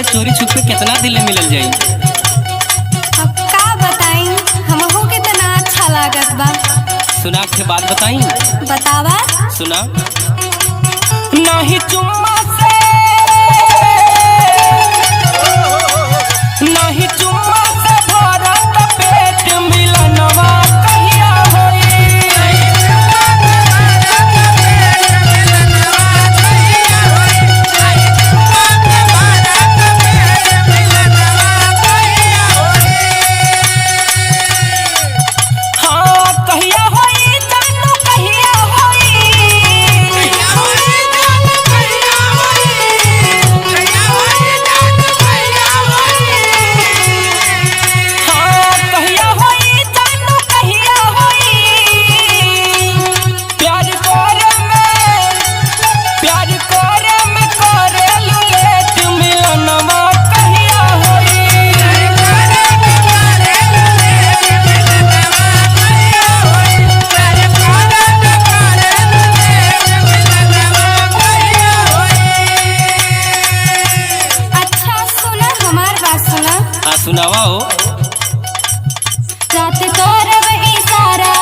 ऐसे चोरी छुपे कितना दिल में मिलल जाई। अब का बताई, हमहू के तना अच्छा लागत बा। सुना के बात बताई। बतावा। सुना। नहीं चुम्मा से, नहीं चुम्मा से भरत पेट मिलनवा कहिया होई। सुनावा हो। रात करब इशारा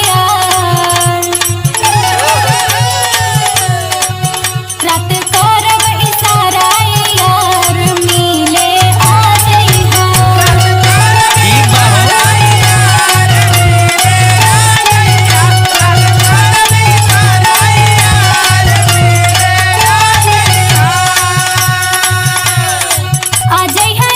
यार, रात करब इशारा यार, मिले आ जइहा। ठीक बा हो। आ जइहा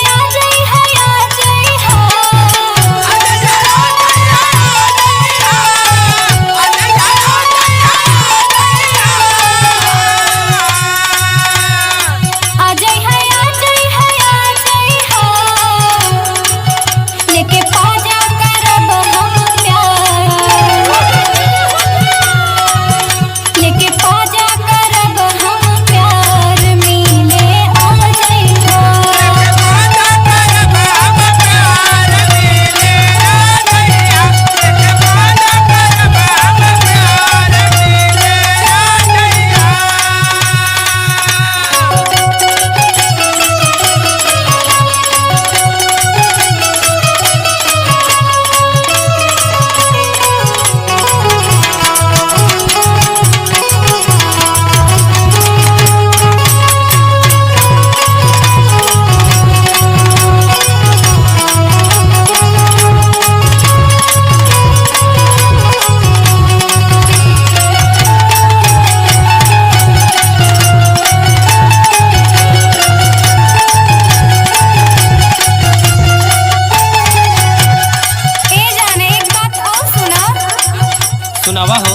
सुनावा हो।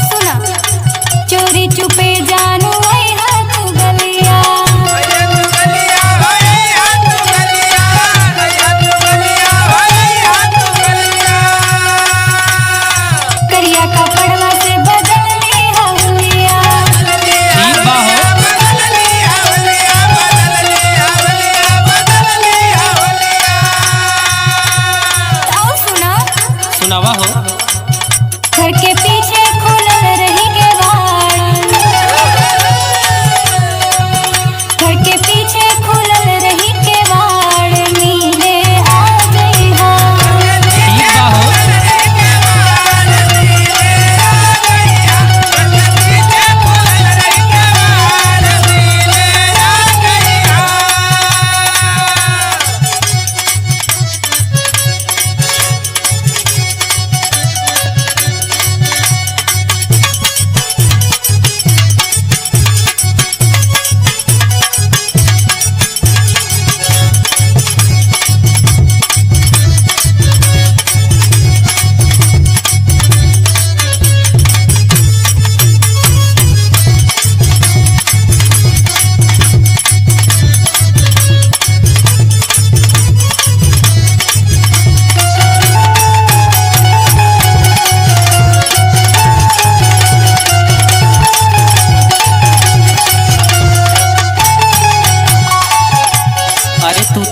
सुना। चोरी चुपे जानू तू गलिया, करिया कपड़वा से बदल ली हलिया। ठीक बा हो। और सुना। सुनावा हो। घर के पीछे खुलल रही केवाड़, घर के पीछे खुलल रही केवाड़, मिले आ जइहा। ठीक बा हो।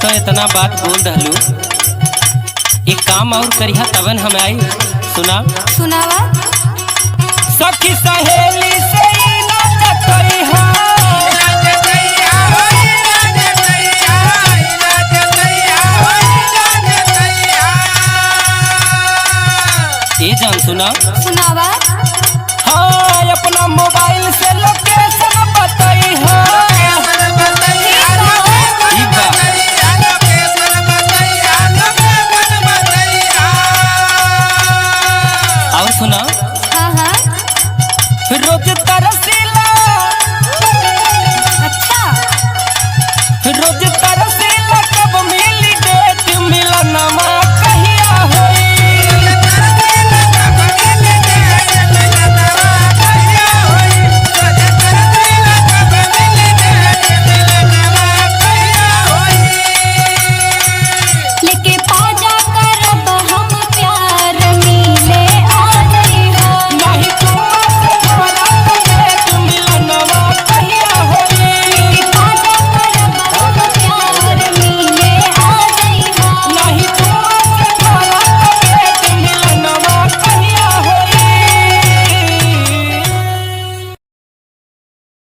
इतना बात बोल रहलू, एक काम और करिहा तबन हम आई। सुना। सुनावा। सखी सहेली से ना करिहा, सुना। सुनावा।